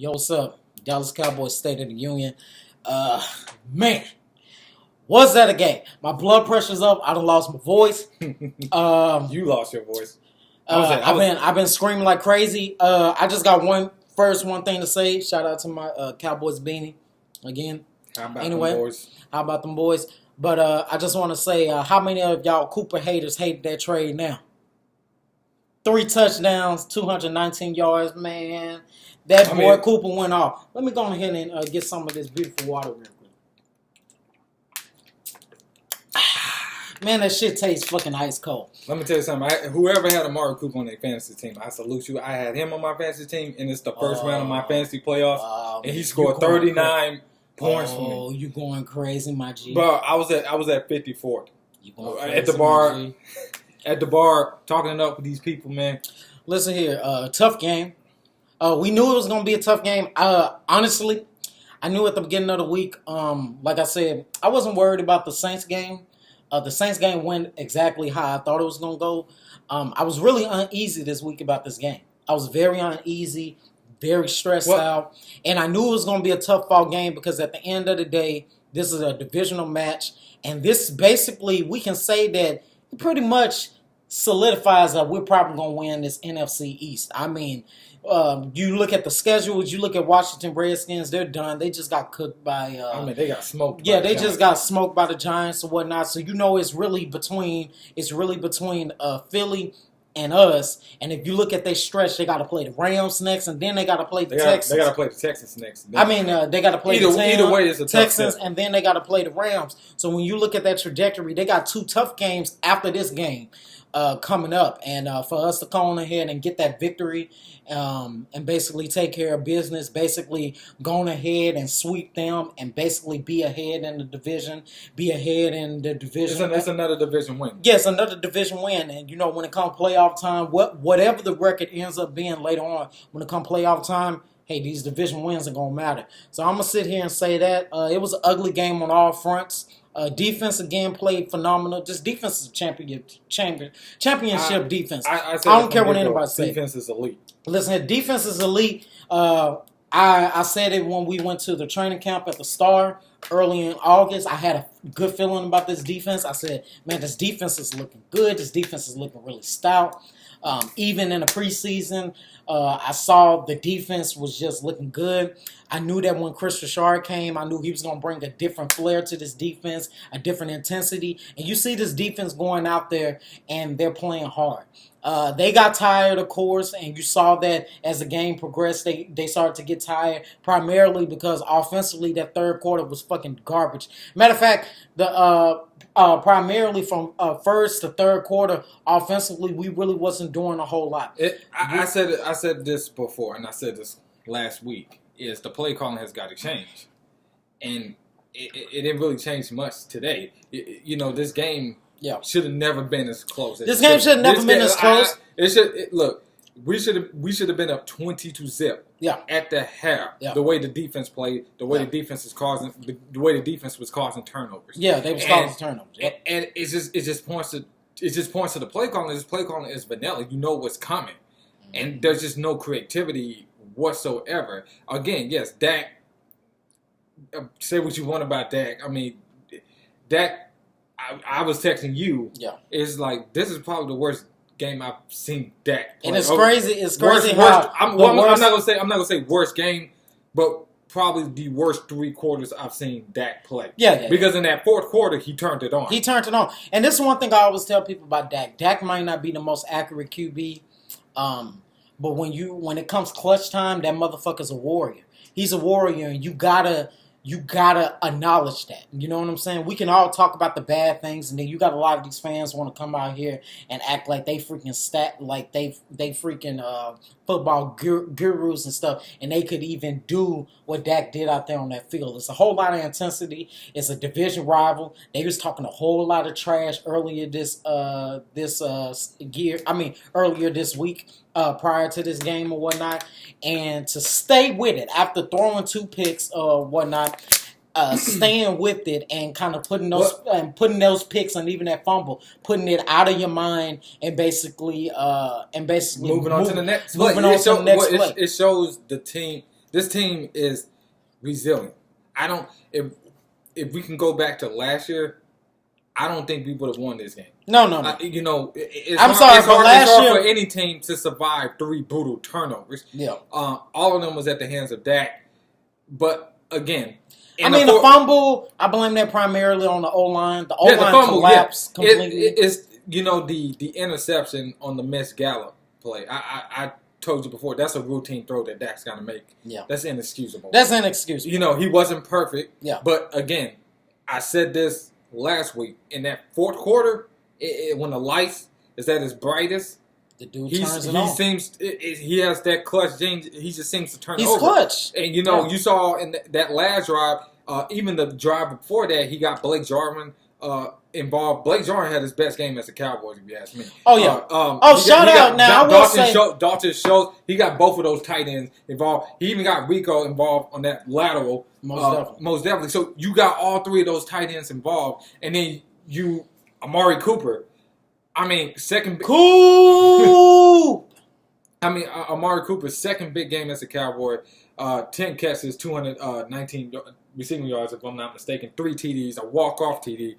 Yo, what's up? Dallas Cowboys State of the Union. Man, was that a game? My blood pressure's up. I done lost my voice. You lost your voice. I've been screaming like crazy. I just got one thing to say. Shout out to my Cowboys beanie again. How about Anyway, them boys? How about them boys? But I just want to say, how many of y'all Cooper haters hate that trade now? 3 touchdowns, 219 yards, man. That boy Cooper went off. Let me go ahead and get some of this beautiful water real quick. Man, that shit tastes fucking ice cold. Let me tell you something. Whoever had Amari Cooper on their fantasy team, I salute you. I had him on my fantasy team, and it's the first round of my fantasy playoffs, and he scored 39 points for me. Oh, you going crazy, my G. Bro, I was at 54th. You going crazy, at the bar, at the bar, talking it up with these people, man. Listen here, tough game. We knew it was going to be a tough game. Honestly, I knew at the beginning of the week, like I said, I wasn't worried about the Saints game. The Saints game went exactly how I thought it was going to go. I was really uneasy this week about this game. I was very uneasy, very stressed out. And I knew it was going to be a tough fall game because at the end of the day, this is a divisional match. And this basically, we can say that it pretty much solidifies that we're probably going to win this NFC East. I mean, you look at the schedules, you look at Washington Redskins, they're done. They just got cooked by... they got smoked. Yeah, they just got smoked by the Giants or whatnot. So you know it's really between Philly and us. And if you look at their stretch, they got to play the Rams next, and then they got to play the Texans. They got to play the Texans next. I mean, they got to play either way, it's a Texans, and then they got to play the Rams. So when you look at that trajectory, they got 2 tough games after this game coming up. And for us to come on ahead and get that victory and basically take care of business, basically going ahead and sweep them and basically be ahead in the division, It's another division win. Yes, another division win. And, when it comes playoff time, whatever the record ends up being later on, when it comes playoff time, hey, these division wins are going to matter. So I'm going to sit here and say that. It was an ugly game on all fronts. Defense, again, played phenomenal. Just defense is championship defense. I don't care what anybody says. Defense is elite. Listen, defense is elite. I said it when we went to the training camp at the Star early in August. I had a good feeling about this defense. I said, man, this defense is looking good. This defense is looking really stout. Even in the preseason, I saw the defense was just looking good. I knew that when Chris Richard came, I knew he was going to bring a different flair to this defense, a different intensity. And you see this defense going out there, and they're playing hard. They got tired, of course, and you saw that as the game progressed, they started to get tired, primarily because offensively that third quarter was fucking garbage. Matter of fact, primarily from first to third quarter, offensively, we really wasn't doing a whole lot. I said this before, and I said this last week, is the play calling has got to change. And it didn't really change much today. This game... Yeah, should have never been as close. This game should have never been as close. We should have been up 20-0. Yeah, at the half. Yeah. The way the defense played, the way the defense was causing turnovers. Yeah, they was causing turnovers. Yeah. And it just points to the play calling. This play calling is vanilla. You know what's coming, and there's just no creativity whatsoever. Again, yes, Dak. Say what you want about Dak. I mean, Dak. I was texting you. Yeah, it's like this is probably the worst game I've seen Dak play. And it's crazy. It's crazy I'm not gonna say worst game, but probably the worst 3 quarters I've seen Dak play. Yeah. Because in that fourth quarter, he turned it on. And this is one thing I always tell people about Dak. Dak might not be the most accurate QB, but when it comes clutch time, that motherfucker's a warrior. He's a warrior, and you gotta acknowledge that. You know what I'm saying? We can all talk about the bad things, and then you got a lot of these fans want to come out here and act like they freaking they freaking football gurus and stuff, and they could even do what Dak did out there on that field. It's a whole lot of intensity. It's a division rival. They was talking a whole lot of trash earlier this year. I mean, earlier this week. Prior to this game or whatnot, and to stay with it after throwing 2 picks or whatnot, staying with it and kind of putting those picks and even that fumble, putting it out of your mind and basically moving on to the next play. It shows the team This team is resilient. I don't. If we can go back to last year, I don't think we would have won this game. No. It's I'm hard, sorry, it's but hard, last it's hard year for any team to survive 3 brutal turnovers. Yeah. All of them was at the hands of Dak. But again, the fumble, I blame that primarily on the O-line. The O-line collapsed completely. It's the interception on the Miss Gallup play. I told you before, that's a routine throw that Dak's got to make. Yeah. That's inexcusable. He wasn't perfect. Yeah. But again, I said this last week. In that fourth quarter, when the lights is at its brightest, the dude turns it on. He has that clutch gene. He just seems to turn He's over. clutch. And you saw in that last drive, even the drive before that, he got Blake Jarwin involved. Blake Jarwin had his best game as a Cowboys, if you ask me. Oh yeah. Shout out now. Dalton Schultz, he got both of those tight ends involved. He even got Rico involved on that lateral. Most definitely. So you got all 3 of those tight ends involved, and then Amari Cooper. Second. Cool. Amari Cooper's second big game as a Cowboy. 10 catches, 219 receiving yards, if I'm not mistaken. 3 TDs, a walk-off TD.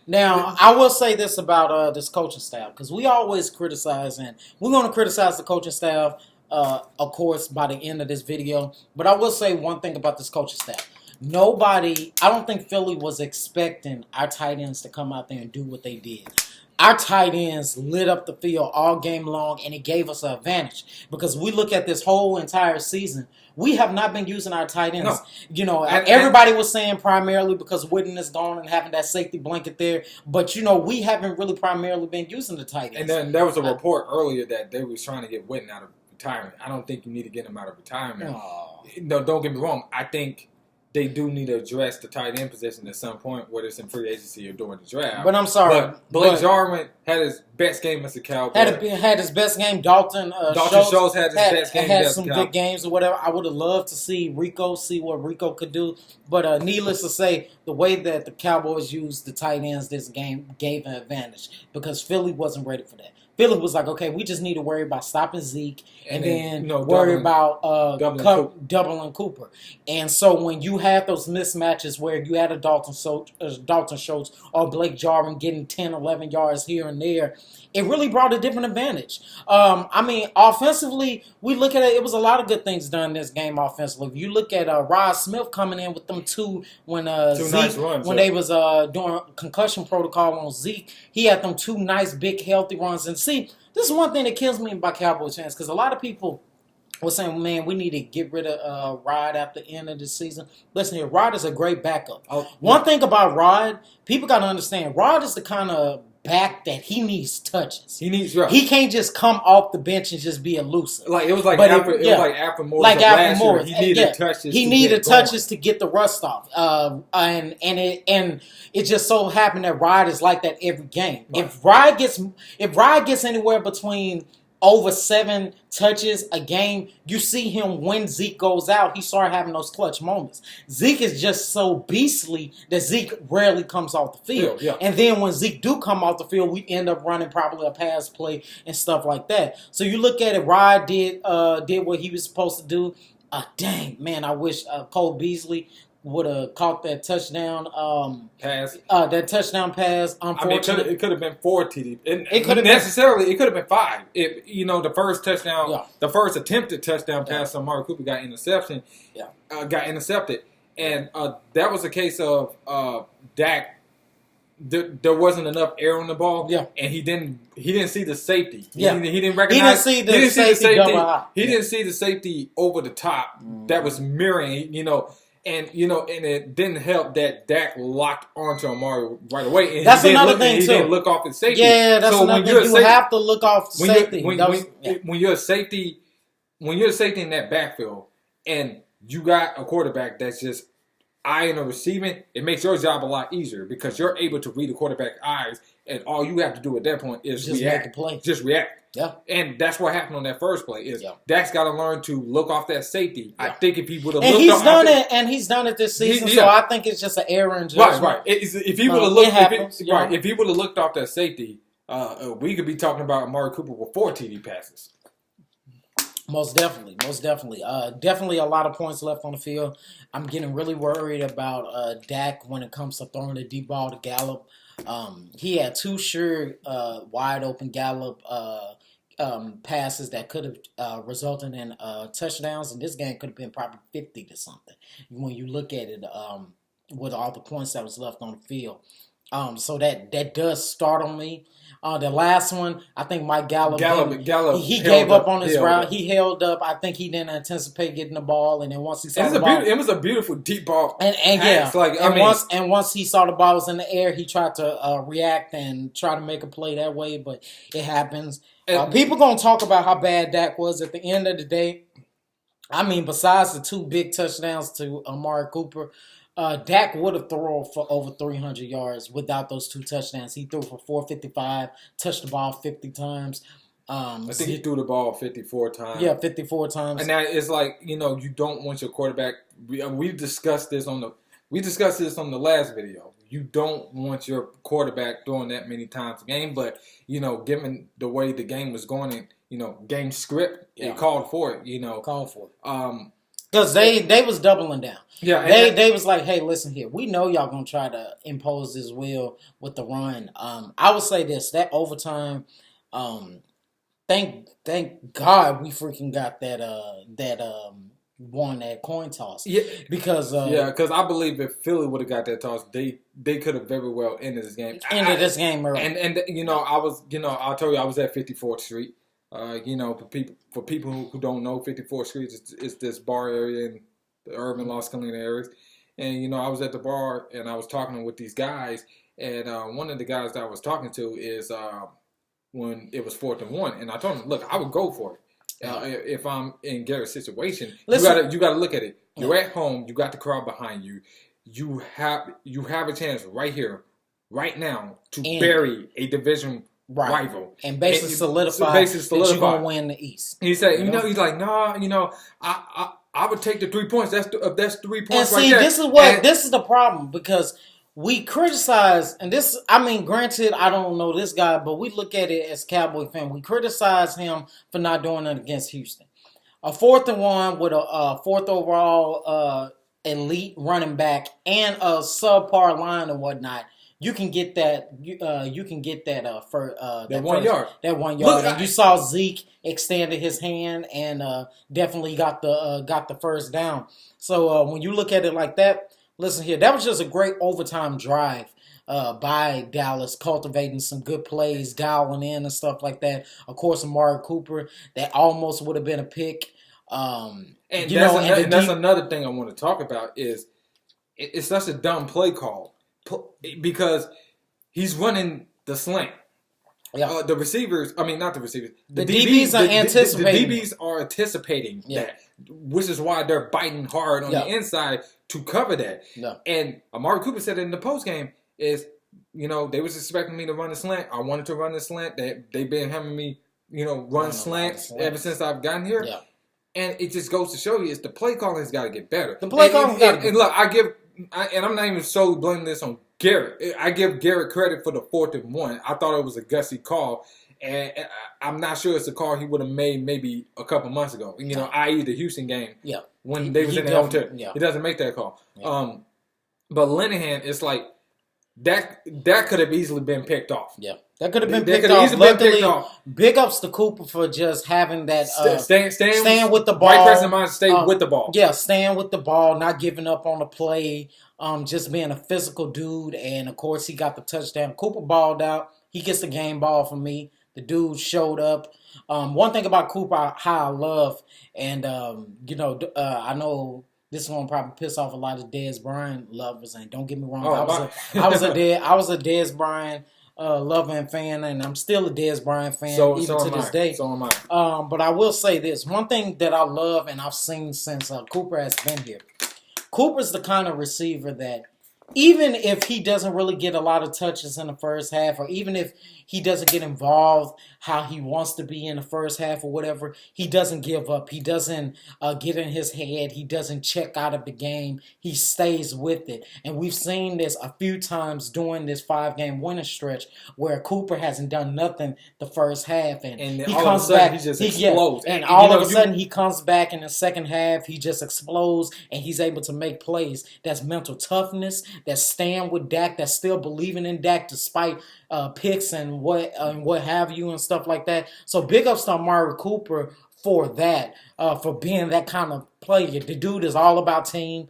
Now, I will say this about this coaching staff, because we always criticize, and we're going to criticize the coaching staff, of course, by the end of this video. But I will say one thing about this coaching staff. I don't think Philly was expecting our tight ends to come out there and do what they did. Our tight ends lit up the field all game long, and it gave us an advantage. Because we look at this whole entire season, we have not been using our tight ends. No. Everybody was saying primarily because Witten is gone and having that safety blanket there. But, we haven't really primarily been using the tight ends. And then there was a report earlier that they was trying to get Witten out of retirement. I don't think you need to get him out of retirement. No, don't get me wrong. I think they do need to address the tight end position at some point, whether it's in free agency or during the draft. But I'm sorry. But Blake Jarwin had his best game as a Cowboy. Had his best game. Dalton Schultz had his best game. Had some good games or whatever. I would have loved to see what Rico could do. But needless to say, the way that the Cowboys used the tight ends this game gave an advantage because Philly wasn't ready for that. Philly was like, okay, we just need to worry about stopping Zeke and then worry about doubling Cooper. And so when you have those mismatches where you had a Dalton Schultz or Blake Jarwin getting 10, 11 yards here and there, it really brought a different advantage. Offensively, we look at it. It was a lot of good things done in this game offensively. If you look at Rod Smith coming in with them 2 when Zeke, nice runs, when they was doing concussion protocol on Zeke, he had them 2 nice big healthy runs. And see, this is one thing that kills me about Cowboys fans because a lot of people were saying, man, we need to get rid of Rod after the end of the season. Listen here, Rod is a great backup. One thing about Rod, people got to understand, Rod is the kind of back that he needs touches. He can't just come off the bench and just be elusive. It was like after Morris. He needed touches. He needed touches to get the rust off. And it just so happened that Rod is like that every game. Right. If Rod gets anywhere between over 7 touches a game, you see him when Zeke goes out, he started having those clutch moments. Zeke is just so beastly that Zeke rarely comes off the field. Yeah. And then when Zeke do come off the field, we end up running probably a pass play and stuff like that. So you look at it, Rod did what he was supposed to do. Dang, man, I wish Cole Beasley would have caught that touchdown pass. That touchdown pass. Unfortunately, it could have been 4 TD. It could have been 5. If the first touchdown, the first attempted touchdown pass on Amari Cooper got intercepted, and that was a case of Dak. There wasn't enough air on the ball, and he didn't see the safety. He didn't recognize. He didn't see the safety. He didn't see the safety over the top that was mirroring. And it didn't help that Dak locked onto Amari right away. And that's another thing too. He didn't look off his safety. Yeah, that's another thing. You have to look off the safety. When you're a safety in that backfield, and you got a quarterback that's just eyeing or receiving, it makes your job a lot easier because you're able to read the quarterback's eyes, and all you have to do at that point is just react. Make a play. Just react. Yeah. And that's what happened on that first play. Is Dak's got to learn to look off that safety. Yeah. I think if he would have looked he's done it, and he's done it this season, so I think it's just an error in judgment. Right. If he would have looked, if he would have looked off that safety, we could be talking about Amari Cooper with 4 TD passes. Most definitely, most definitely. Definitely a lot of points left on the field. I'm getting really worried about Dak when it comes to throwing the deep ball to Gallup. He had two sure wide open Gallup passes that could have resulted in touchdowns, and this game could have been probably 50 to something when you look at it with all the points that was left on the field. So that does startle me. The last one, I think Mike Gallup he gave up on his route. He held up. I think he didn't anticipate getting the ball, and then once he saw the ball, it was a beautiful deep ball. And yeah, once he saw the ball was in the air, he tried to react and try to make a play that way, but it happens. People gonna talk about how bad Dak was at the end of the day. I mean, besides the two big touchdowns to Amari Cooper. Dak would have thrown for over 300 yards without those two touchdowns. He threw for 455, touched the ball 50 times. I think he threw the ball 54 times. Yeah, 54 times. And that is like, you don't want your quarterback. We discussed this on the last video. You don't want your quarterback throwing that many times a game, but given the way the game was going and game script, it called for it. Called for it. Because they was doubling down. Yeah, they was like, hey, listen here. We know y'all going to try to impose this will with the run. I would say this. That overtime, thank God we freaking got that won that coin toss. Yeah. Because I believe if Philly would have got that toss, they could have very well ended this game. This game early. And I told you I was at 54th Street. For people who don't know, 54th Street is this bar area in the urban Los Colinas areas. And, I was at the bar and I was talking with these guys. And one of the guys that I was talking to is when it was 4th and 1. And I told him, look, I would go for it. If I'm in Garrett's situation, you gotta look at it. You're at home. You got the crowd behind you. You have a chance right here, right now, to bury a division rival and basically solidify that you're gonna win the East. He said, he's like, no, I would take the 3 points. That's 3 points. And see, right there. This is the problem because we criticize, and this, I mean, granted, I don't know this guy, but we look at it as Cowboy fan. We criticize him for not doing it against Houston. A 4th and 1 with a 4th overall elite running back and a subpar line and whatnot. You can get that. You can get that for that 1 yard. That 1 yard. And you saw Zeke extended his hand and definitely got the first down. So when you look at it like that, listen here, that was just a great overtime drive by Dallas, cultivating some good plays, dialing in and stuff like that. Of course, Amari Cooper, that almost would have been a pick. That's another thing I want to talk about is it's such a dumb play call. Because he's running the slant. Yeah. The receivers, not the receivers. The DBs are anticipating. The DBs are anticipating that, which is why they're biting hard on the inside to cover that. Yeah. And Amari Cooper said it in the postgame is, they was expecting me to run the slant. I wanted to run the slant. They've been having me, run slants ever since I've gotten here. Yeah. And it just goes to show you, the play calling has got to get better. The play calling got to get better. And look, and I'm not even solely blaming this on Garrett. I give Garrett credit for the 4th and 1. I thought it was a gutsy call, and I'm not sure it's a call he would have made maybe a couple months ago. I.e. the Houston game. Yeah. When they was in the home turf. Yeah. He doesn't make that call. Yeah. But Linehan, it's like that could have easily been picked off. Yeah. That could have been picked off. Luckily, big ups to Cooper for just having that staying with the ball. Right person mind, stay with the ball. Yeah, staying with the ball, not giving up on the play, just being a physical dude. And, of course, he got the touchdown. Cooper balled out. He gets the game ball from me. The dude showed up. One thing about Cooper, how I love, and, I know this is going to probably piss off a lot of Dez Bryant lovers. And don't get me wrong, I was a Dez Bryant lover and fan, and I'm still a Dez Bryant fan even to this day. So am I. But I will say this. One thing that I love and I've seen since Cooper has been here. Cooper's the kind of receiver that even if he doesn't really get a lot of touches in the first half, or even if he doesn't get involved how he wants to be in the first half or whatever, he doesn't give up. He doesn't get in his head. He doesn't check out of the game. He stays with it. And we've seen this a few times during this 5-game winning stretch where Cooper hasn't done nothing the first half. And he all comes of a sudden, back. he just explodes. And all of a sudden, he comes back in the second half. He just explodes, and he's able to make plays. That's mental toughness. That's staying with Dak. That's still believing in Dak despite picks and what have you and stuff like that. So big ups to Amari Cooper for that, for being that kind of player. The dude is all about team.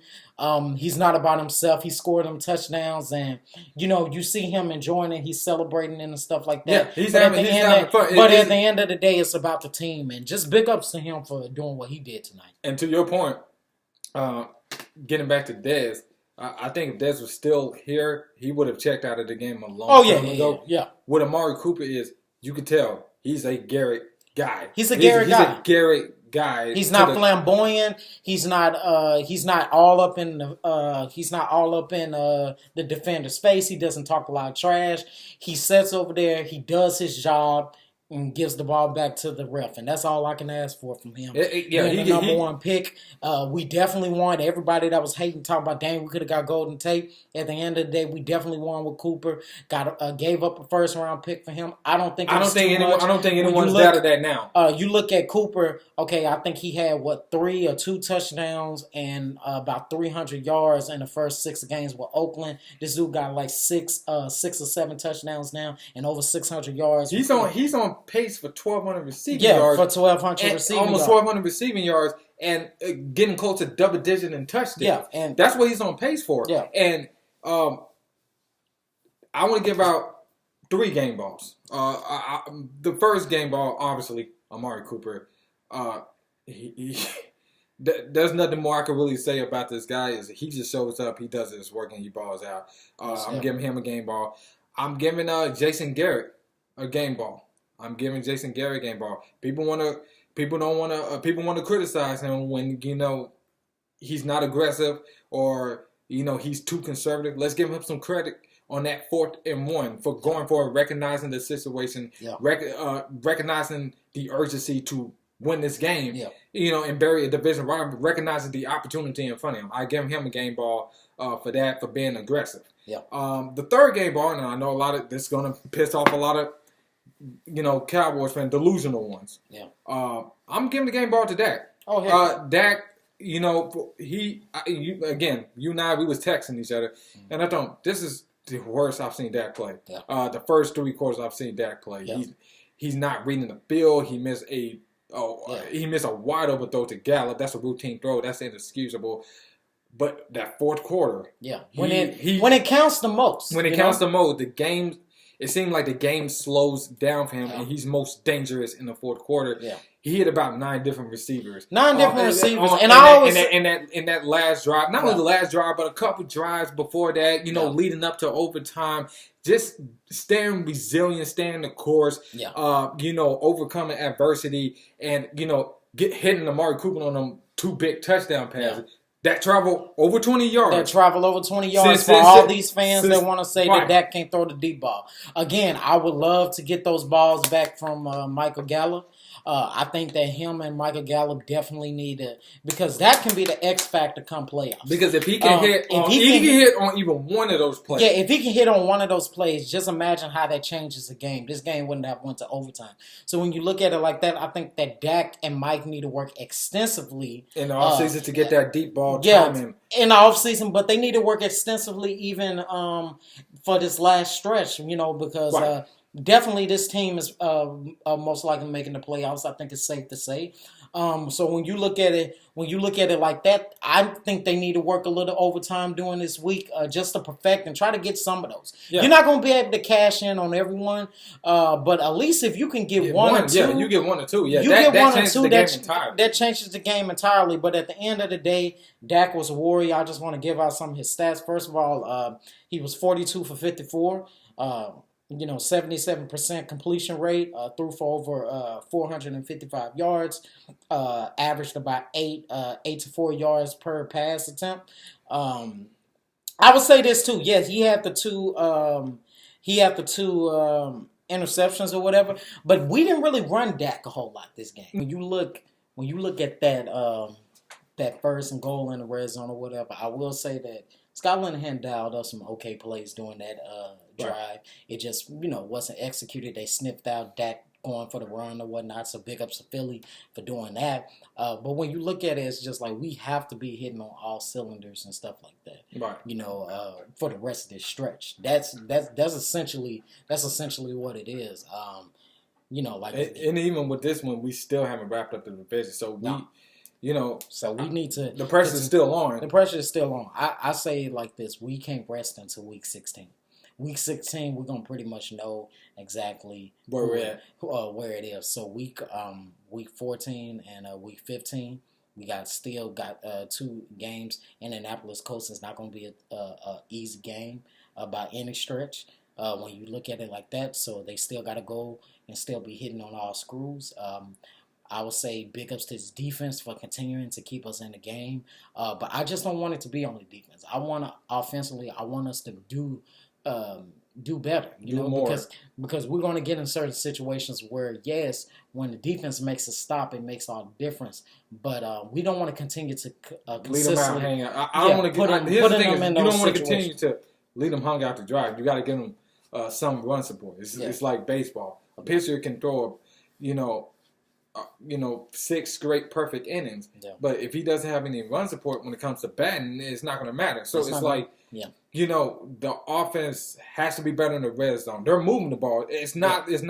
He's not about himself. He scored them touchdowns, and you see him enjoying it. He's celebrating and stuff like that. Yeah, he's having fun. But at the end of the day, it's about the team, and just big ups to him for doing what he did tonight. And to your point, getting back to Dez, I think if Dez was still here, he would have checked out of the game a long time ago. Yeah. What Amari Cooper is, you could tell he's a Garrett guy. He's a Garrett guy. He's not flamboyant. He's not all up in the defender's face. He doesn't talk a lot of trash. He sits over there. He does his job and gives the ball back to the ref, and that's all I can ask for from him. He's the number one pick. We definitely won. Everybody that was hating, talking about, dang, we could have got Golden Tate. At the end of the day, we definitely won with Cooper. Gave up a first round pick for him. I don't think anyone's doubted that now. You look at Cooper. Okay, I think he had 3 or 2 touchdowns and about 300 yards in the first 6 games with Oakland. This dude got like 6 or 7 touchdowns now and over 600 yards. He's on pace for 1,200 receiving yards. Yeah, for 1,200 receiving yards. Almost 1,200 receiving yards and getting close to double digit in touchdowns. Yeah, and that's what he's on pace for. Yeah. And I want to give out 3 game balls. The first game ball, obviously, Amari Cooper. There's nothing more I can really say about this guy. Is he just shows up, he does his work, and he balls out. I'm giving him a game ball. I'm giving Jason Garrett a game ball. I'm giving Jason Garrett a game ball. People want to criticize him when he's not aggressive or he's too conservative. Let's give him some credit on that 4th and 1 for going for it, recognizing the situation, recognizing the urgency to win this game, and bury a division rival, recognizing the opportunity in front of him. I give him a game ball for that, for being aggressive. Yeah. The third game ball, and I know a lot of this is going to piss off a lot of Cowboys fans, delusional ones. Yeah. I'm giving the game ball to Dak. Oh, yeah. Dak, you and I, we was texting each other, and I thought, this is the worst I've seen Dak play. Yeah. The first 3 quarters I've seen Dak play. Yeah. He's not reading the field. He missed a wide open throw to Gallup. That's a routine throw. That's inexcusable. But that 4th quarter, when it counts the most, the game. It seemed like the game slows down for him, and he's most dangerous in the 4th quarter. Yeah. He hit about 9 different receivers. And that last drive, not only the last drive, but a couple drives before that, leading up to overtime, just staying resilient, staying the course, overcoming adversity, and hitting Amari Cooper on them 2 big touchdown passes. Yeah. That travel over 20 yards. For all these fans that want to say that Dak can't throw the deep ball. Again, I would love to get those balls back from Michael Gallup. I think that him and Michael Gallup definitely need it, because that can be the X factor come playoffs. Because if he can hit on even one of those plays. Yeah, if he can hit on one of those plays, just imagine how that changes the game. This game wouldn't have went to overtime. So when you look at it like that, I think that Dak and Mike need to work extensively in the offseason to get that deep ball timing. In the offseason, but they need to work extensively even for this last stretch, because definitely this team is most likely making the playoffs. I think it's safe to say. So when you look at it like that, I think they need to work a little overtime during this week just to perfect and try to get some of those. Yeah. You're not going to be able to cash in on everyone, but at least if you can get one or two. Yeah, you get 1 or 2. Yeah, that changes the game entirely. But at the end of the day, Dak was a warrior. I just want to give out some of his stats. First of all, he was 42 for 54. 77% completion rate, threw for over 455 yards, averaged about 8 to 4 yards per pass attempt. I would say this too. Yes, he had the two. He had the two interceptions or whatever. But we didn't really run Dak a whole lot this game. When you look at that that first and goal in the red zone or whatever, I will say that Scott Linehan dialed up some okay plays during that drive. Right. It just wasn't executed. They sniffed out Dak going for the run or whatnot. So big ups to Philly for doing that. But when you look at it, it's just like we have to be hitting on all cylinders and stuff like that. Right. For the rest of this stretch. That's essentially what it is. And even with this one, we still haven't wrapped up the division. So so we need to. The pressure is still on. The pressure is still on. I say it like this: we can't rest until week 16. Week 16, we're gonna pretty much know exactly where it is. So week 14 and week 15, we still got 2 games. Indianapolis Colts is not gonna be a easy game by any stretch. When you look at it like that, so they still got to go and still be hitting on all screws. I would say big ups to his defense for continuing to keep us in the game. But I just don't want it to be on the defense. I want to offensively. I want us to do better, because we're going to get in certain situations where, yes, when the defense makes a stop, it makes all the difference. But we don't want to continue to lead them out, hang out. I don't want to get. Here's the thing: you don't want to continue to lead them hung out to drive. You got to give them some run support. It's like baseball. A pitcher can throw, 6 straight perfect innings, but if he doesn't have any run support when it comes to batting, it's not going to matter. So it's like. The offense has to be better in the red zone. They're moving the ball. It's not like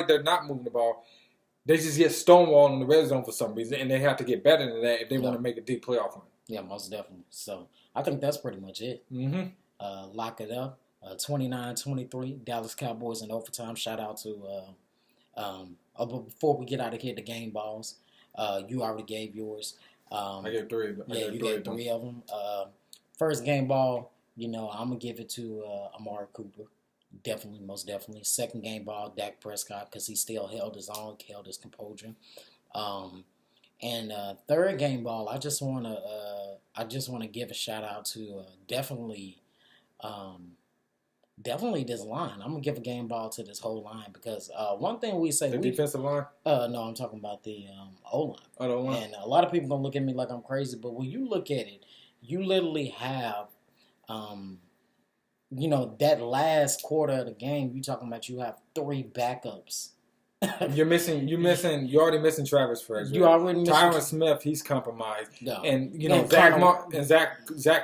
they're not moving the ball. They just get stonewalled in the red zone for some reason, and they have to get better than that if they want to make a deep playoff run. Yeah, most definitely. So I think that's pretty much it. Mm-hmm. Lock it up. 29-23, Dallas Cowboys in overtime. Shout out to. But before we get out of here, the game balls. You already gave yours. I gave 3. You gave 3 of them. First game ball, I'm going to give it to Amari Cooper. Definitely, most definitely. Second game ball, Dak Prescott, because he still held his own, held his composure. And third game ball, I just want to give a shout out to definitely this line. I'm going to give a game ball to this whole line because one thing we say... The defensive line? No, I'm talking about the O-line. Oh, the O-line. And a lot of people going to look at me like I'm crazy, but when you look at it, you literally have, that last quarter of the game. You talking about you have 3 backups. You're already missing Travis Frederick. You already missing Tyron Smith. He's compromised. No. And Zach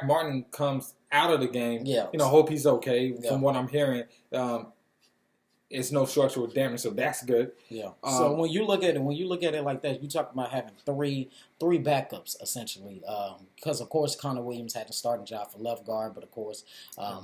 Martin comes out of the game. Yeah. Hope he's okay. Yeah. From what I'm hearing, it's no structural damage, so that's good. Yeah. So when you look at it like that, you talk about having three backups essentially. Because of course Connor Williams had to start a job for left guard, but of course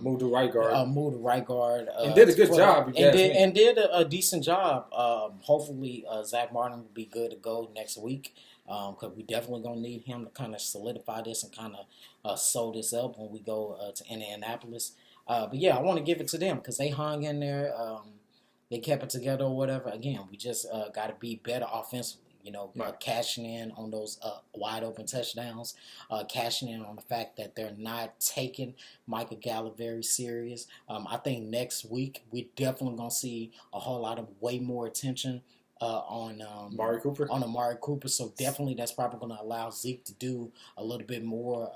moved to right guard. And did a good job. And did a decent job. Hopefully Zach Martin will be good to go next week. Because we definitely gonna need him to kind of solidify this and kind of sew this up when we go to Indianapolis. But yeah, I want to give it to them because they hung in there. They kept it together or whatever. Again, we just got to be better offensively. Right. Cashing in on those wide open touchdowns, cashing in on the fact that they're not taking Michael Gallup very serious. I think next week we're definitely gonna see a whole lot of way more attention on Amari Cooper. So definitely that's probably going to allow Zeke to do a little bit more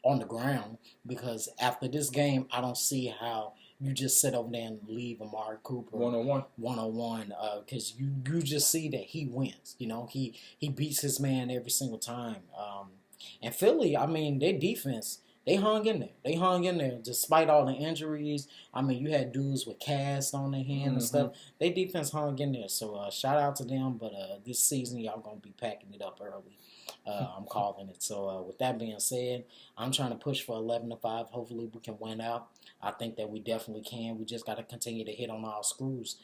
on the ground because after this game, I don't see how you just sit over there and leave Amari Cooper 101 because you just see that he wins. He beats his man every single time. And Philly, I mean, their defense. They hung in there despite all the injuries. I mean, you had dudes with casts on their hand and stuff. Their defense hung in there. So shout out to them. But this season, y'all going to be packing it up early. I'm calling it. So with that being said, I'm trying to push for 11-5. Hopefully we can win out. I think that we definitely can. We just got to continue to hit on all screws.